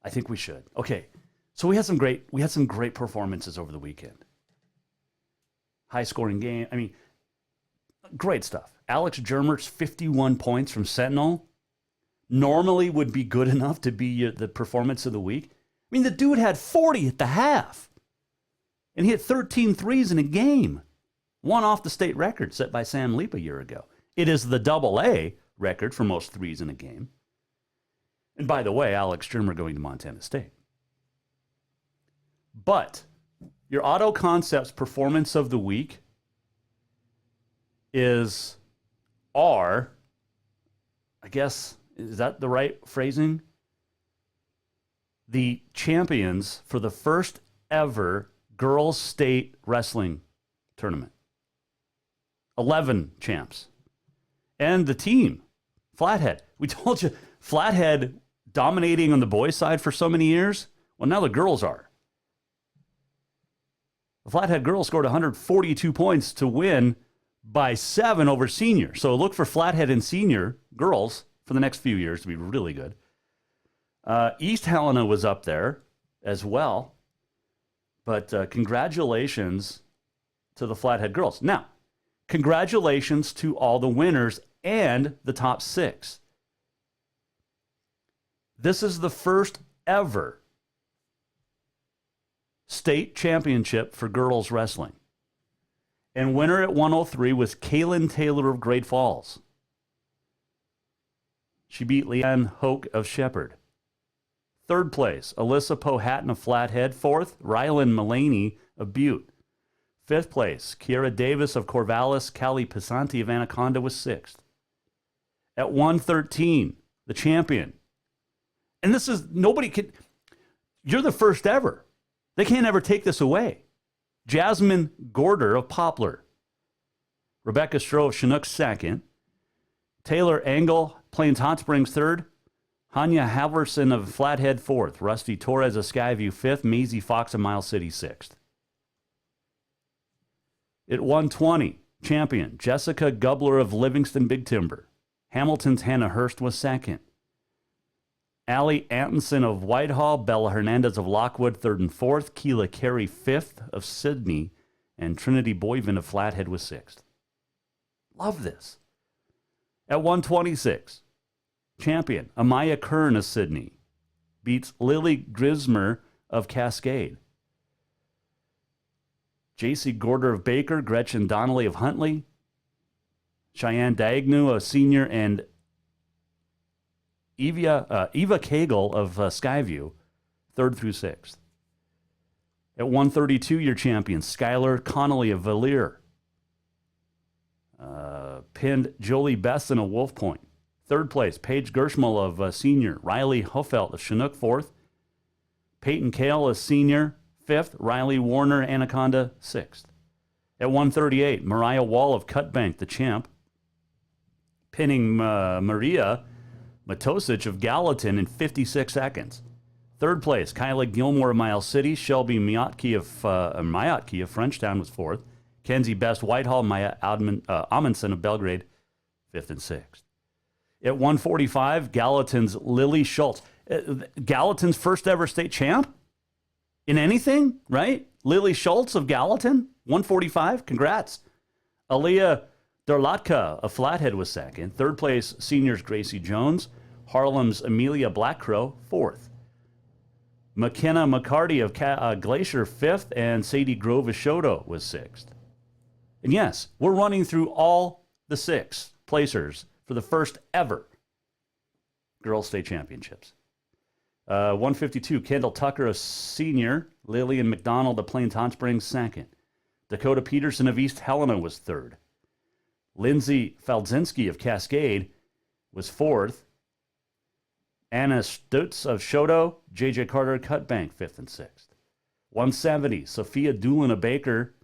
I think we should. Okay, so we had some great performances over the weekend. High scoring game. I mean, great stuff. Alex Germert's 51 points from Sentinel normally would be good enough to be the performance of the week. I mean, the dude had 40 at the half, and he hit 13 threes in a game, one off the state record set by Sam Leap a year ago. It is the AA record for most threes in a game. And by the way, Alex Germer going to Montana State. But your Auto Concepts Performance of the Week is I guess, is that the right phrasing? The champions for the first ever girls state wrestling tournament. 11 champs. And the team, Flathead. We told you, Flathead dominating on the boys' side for so many years. Well, now the girls are. The Flathead girls scored 142 points to win by 7 over senior. So look for Flathead and senior girls for the next few years to be really good. East Helena was up there as well. But congratulations to the Flathead girls. Now, congratulations to all the winners and the top 6. This is the first ever state championship for girls wrestling. And winner at 103 was Kaylin Taylor of Great Falls. She beat Leanne Hoke of Shepherd. 3rd place, Alyssa Powhatan of Flathead. 4th, Rylan Mullaney of Butte. 5th place, Kiera Davis of Corvallis. Callie Pisanti of Anaconda was 6th. At 113, the champion. And this is, you're the first ever. They can't ever take this away. Jasmine Gorder of Poplar. Rebecca Stroh of Chinook 2nd. Taylor Engel, Plains Hot Springs 3rd. Hanya Halverson of Flathead, 4th. Rusty Torres of Skyview, 5th. Maisie Fox of Miles City, 6th. At 120, champion Jessica Gubler of Livingston Big Timber. Hamilton's Hannah Hurst was 2nd. Allie Antonson of Whitehall, Bella Hernandez of Lockwood, 3rd and 4th. Keela Carey, 5th of Sydney. And Trinity Boyven of Flathead was 6th. Love this. At 126, champion Amaya Kern of Sydney beats Lily Grismer of Cascade. J.C. Gorder of Baker, Gretchen Donnelly of Huntley, Cheyenne Diagnew, a senior, and Eva Cagle of Skyview, 3rd through 6th. At 132, your champion, Skylar Connolly of Valier. Pinned Jolie Besson of Wolf Point. 3rd place, Paige Gershmal of senior. Riley Huffelt of Chinook, 4th. Peyton Kale, a senior, 5th. Riley Warner, Anaconda, 6th. At 138, Mariah Wall of Cutbank, the champ. Pinning Maria Matosic of Gallatin in 56 seconds. 3rd place, Kyla Gilmore of Miles City. Shelby Miotke of Frenchtown was 4th. Kenzie Best Whitehall, Maya Amundsen of Belgrade, 5th and 6th. At 145, Gallatin's Lily Schultz. Gallatin's first ever state champ in anything, right? Lily Schultz of Gallatin, 145. Congrats. Aaliyah Dorlatka of Flathead was 2nd. 3rd place, seniors Gracie Jones. Harlem's Amelia Blackcrow, 4th. McKenna McCarty of Glacier, 5th. And Sadie Grove Ashoto was 6th. And yes, we're running through all the 6 placers for the first ever Girls State Championships. 152, Kendall Tucker of Senior. Lillian McDonald of Plains Hot Springs, 2nd. Dakota Peterson of East Helena was 3rd. Lindsay Faldzinski of Cascade was 4th. Anna Stutz of Shoto. J.J. Carter Cutbank, 5th and 6th. 170, Sophia Doolin of Baker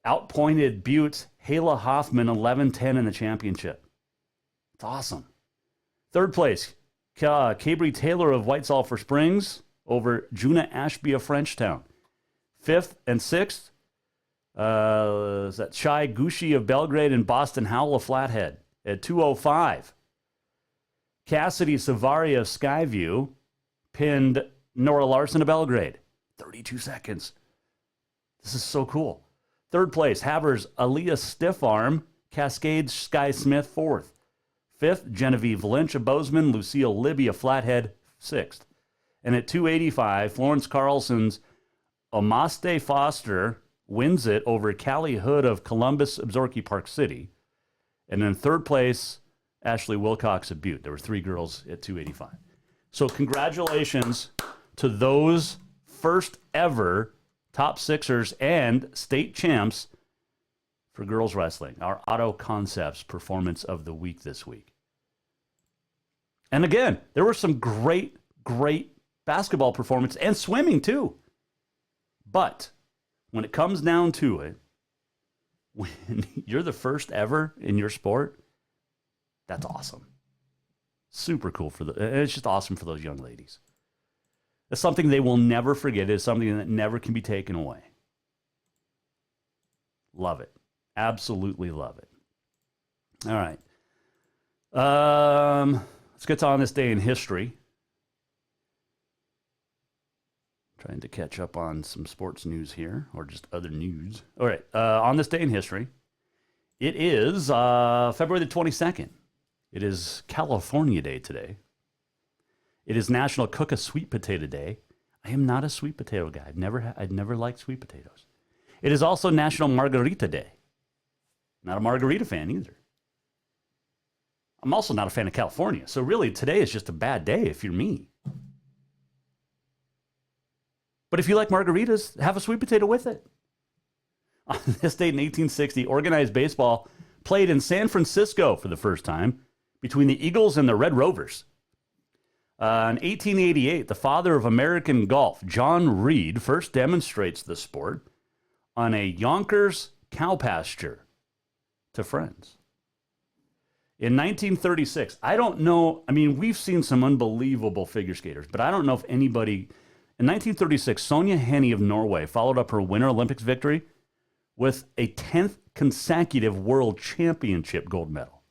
outpointed Butte's Hayla Hoffman 11-10 in the championship. It's awesome. 3rd place, Cabri Taylor of White Sulphur Springs over Juna Ashby of Frenchtown. 5th and 6th, is that Shai Gushi of Belgrade and Boston Howell of Flathead at 205. Cassidy Savari of Skyview pinned Nora Larson of Belgrade. 32 seconds. This is so cool. 3rd place, Havers Aaliyah Stiffarm, Cascade Sky Smith, 4th. 5th, Genevieve Lynch of Bozeman, Lucille Libby of Flathead, 6th. And at 285, Florence Carlson's Omaste Foster wins it over Callie Hood of Columbus Absaroka Park City. And in 3rd place, Ashley Wilcox of Butte. There were 3 girls at 285. So congratulations to those first ever top sixers and state champs for girls wrestling. Our Auto Concepts Performance of the Week this week. And again, there were some great basketball performance and swimming too. But when it comes down to it, when you're the first ever in your sport, that's awesome. Super cool it's just awesome for those young ladies. It's something they will never forget. It's something that never can be taken away. Love it. Absolutely love it. All right. Let's get on this day in history. Trying to catch up on some sports news here, or just other news. All right. On this day in history, it is February the 22nd. It is California Day today. It is National Cook a Sweet Potato Day. I am not a sweet potato guy. I've never liked sweet potatoes. It is also National Margarita Day. Not a margarita fan either. I'm also not a fan of California. So really, today is just a bad day if you're me. But if you like margaritas, have a sweet potato with it. On this date in 1860, organized baseball played in San Francisco for the first time between the Eagles and the Red Rovers. In 1888, the father of American golf, John Reed, first demonstrates the sport on a Yonkers cow pasture to friends. In 1936, I don't know. I mean, we've seen some unbelievable figure skaters, but I don't know if anybody. In 1936, Sonja Henie of Norway followed up her Winter Olympics victory with a 10th consecutive World Championship gold medal.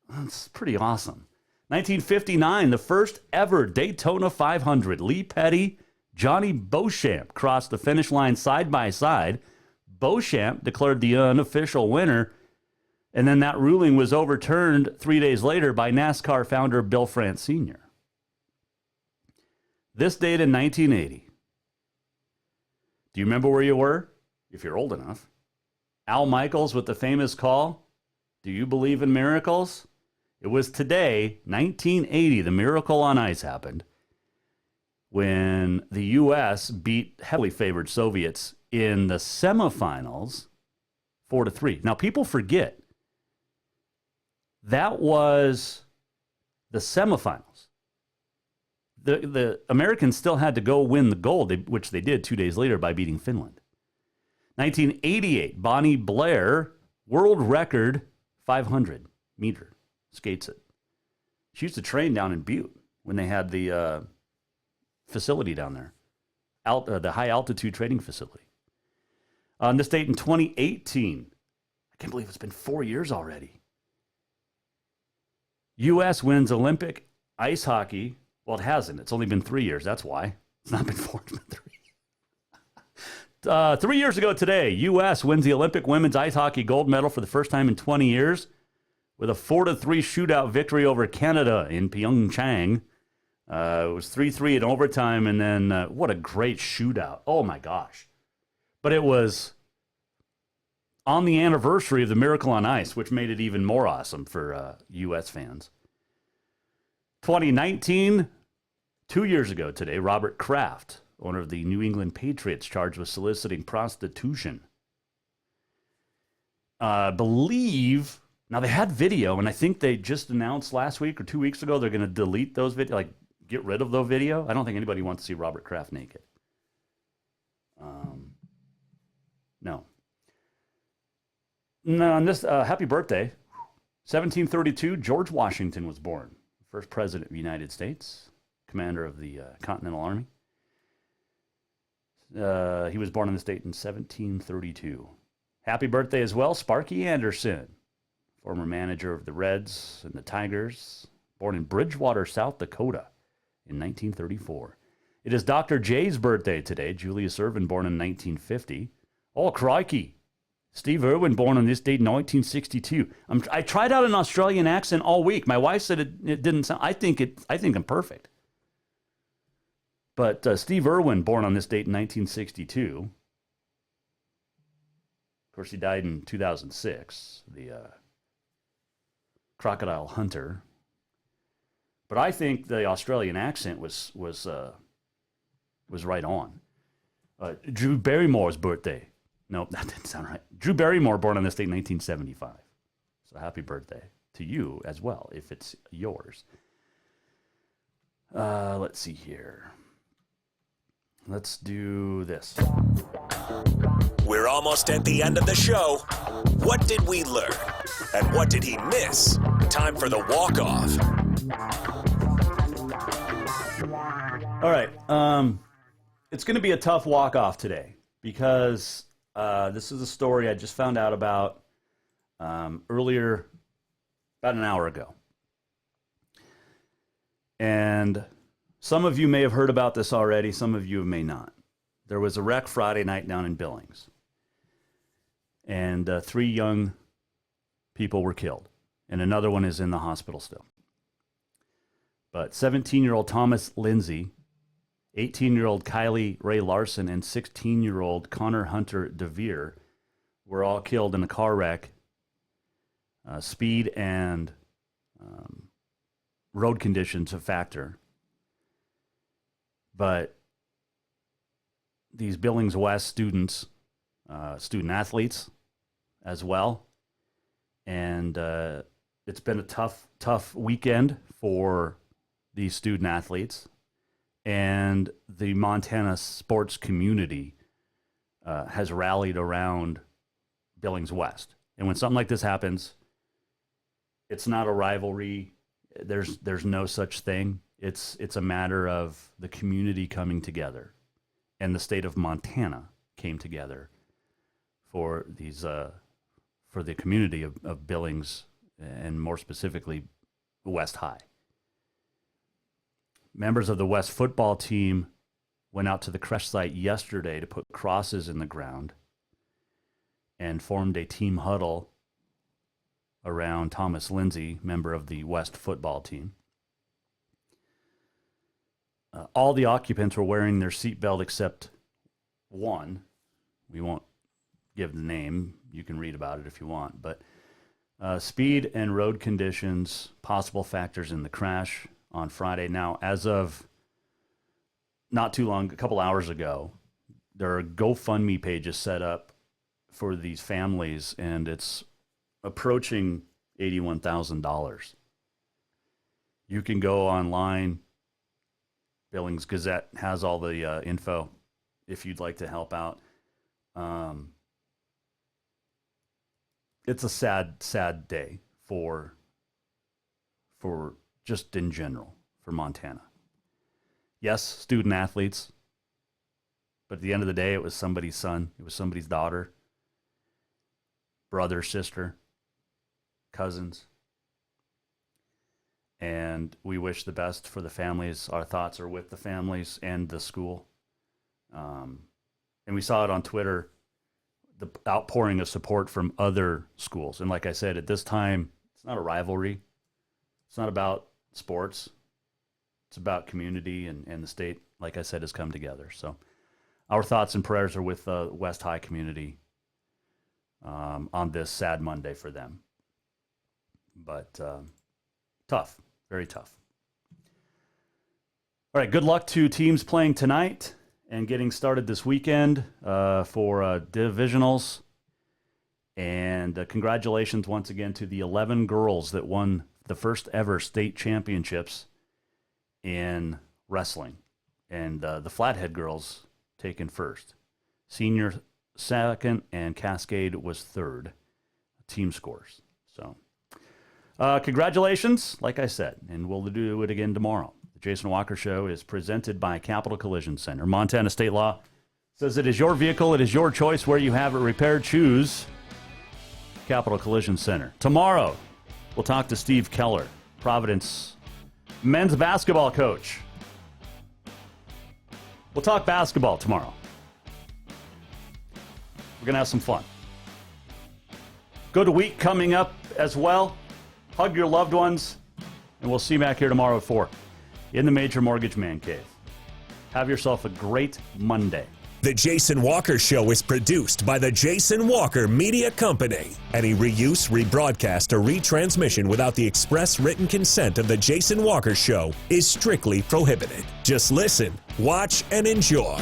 That's pretty awesome. 1959, the first ever Daytona 500. Lee Petty, Johnny Beauchamp crossed the finish line side by side. Beauchamp declared the unofficial winner, and then that ruling was overturned 3 days later by NASCAR founder Bill France Sr. This date in 1980. Do you remember where you were? If you're old enough. Al Michaels with the famous call, "Do you believe in miracles?" It was today, 1980, the Miracle on Ice happened when the U.S. beat heavily favored Soviets in the semifinals 4-3. Now, people forget that was the semifinals. The Americans still had to go win the gold, which they did 2 days later by beating Finland. 1988, Bonnie Blair, world record 500 meter. Skates it. She used to train down in Butte when they had the facility down there, the high altitude training facility. On this date in 2018, I can't believe it's been 4 years already. U.S. wins Olympic ice hockey. Well, it hasn't. It's only been 3 years. That's why. It's not been 4, it's been 3. 3 years ago today, U.S. wins the Olympic women's ice hockey gold medal for the first time in 20 years. With a 4-3 shootout victory over Canada in Pyeongchang. It was 3-3 in overtime, and then what a great shootout. Oh, my gosh. But it was on the anniversary of the Miracle on Ice, which made it even more awesome for U.S. fans. 2019, 2 years ago today, Robert Kraft, owner of the New England Patriots, charged with soliciting prostitution. Believe... Now, they had video, and I think they just announced last week or 2 weeks ago they're going to delete those videos, like get rid of those video. I don't think anybody wants to see Robert Kraft naked. No. On this, happy birthday. 1732, George Washington was born. First president of the United States, commander of the Continental Army. He was born on this date in 1732. Happy birthday as well, Sparky Anderson. Former manager of the Reds and the Tigers, born in Bridgewater, South Dakota in 1934. It is Dr. J's birthday today. Julius Ervin, born in 1950. Oh, crikey. Steve Irwin, born on this date in 1962. I tried out an Australian accent all week. My wife said it didn't sound. I think I'm perfect. But Steve Irwin, born on this date in 1962. Of course, he died in 2006. The crocodile hunter. But I think the Australian accent was right on. Drew Barrymore's birthday. Nope, that didn't sound right. Drew Barrymore, born on this date in 1975. So happy birthday to you as well, if it's yours. Let's see here. Let's do this. We're almost at the end of the show. What did we learn? And what did he miss? Time for the walk-off. All right. It's going to be a tough walk-off today because this is a story I just found out about earlier, about an hour ago. And some of you may have heard about this already. Some of you may not. There was a wreck Friday night down in Billings. And 3 young people were killed. And another one is in the hospital still. But 17-year-old Thomas Lindsay, 18-year-old Kylie Ray Larson, and 16-year-old Connor Hunter DeVere were all killed in a car wreck. Speed and road conditions a factor. But these Billings West students, student athletes as well. And it's been a tough weekend for these student athletes. And the Montana sports community has rallied around Billings West. And when something like this happens, It's not a rivalry. There's no such thing. It's a matter of the community coming together, and the state of Montana came together for these for the community of Billings, and more specifically West High. Members of the West football team went out to the crash site yesterday to put crosses in the ground and formed a team huddle around Thomas Lindsay, member of the West football team. All the occupants were wearing their seatbelt except one. We won't give the name. You can read about it if you want. But speed and road conditions, possible factors in the crash on Friday. Now, as of not too long, a couple hours ago, there are GoFundMe pages set up for these families, and it's approaching $81,000. You can go online. Billings Gazette has all the info if you'd like to help out. It's a sad day for just in general for Montana. Yes, student athletes, but at the end of the day, it was somebody's son. It was somebody's daughter, brother, sister, cousins. And we wish the best for the families. Our thoughts are with the families and the school. And we saw it on Twitter, the outpouring of support from other schools. And like I said, at this time, it's not a rivalry. It's not about sports. It's about community, and the state, like I said, has come together. So our thoughts and prayers are with the West High community on this sad Monday for them. But tough, very tough. All right, good luck to teams playing tonight and getting started this weekend for divisionals. And congratulations once again to the 11 girls that won the first ever state championships in wrestling. And the Flathead girls taken first. Senior second, and Cascade was third. Team scores. So congratulations, like I said, and we'll do it again tomorrow. The Jason Walker Show is presented by Capital Collision Center. Montana state law says it is your vehicle, it is your choice where you have it repaired. Choose Capital Collision Center. Tomorrow, we'll talk to Steve Keller, Providence men's basketball coach. We'll talk basketball tomorrow. We're going to have some fun. Good week coming up as well. Hug your loved ones, and we'll see you back here tomorrow at 4 in the Major Mortgage Man Cave. Have yourself a great Monday. The Jason Walker Show is produced by the Jason Walker Media Company. Any reuse, rebroadcast, or retransmission without the express written consent of the Jason Walker Show is strictly prohibited. Just listen, watch, and enjoy.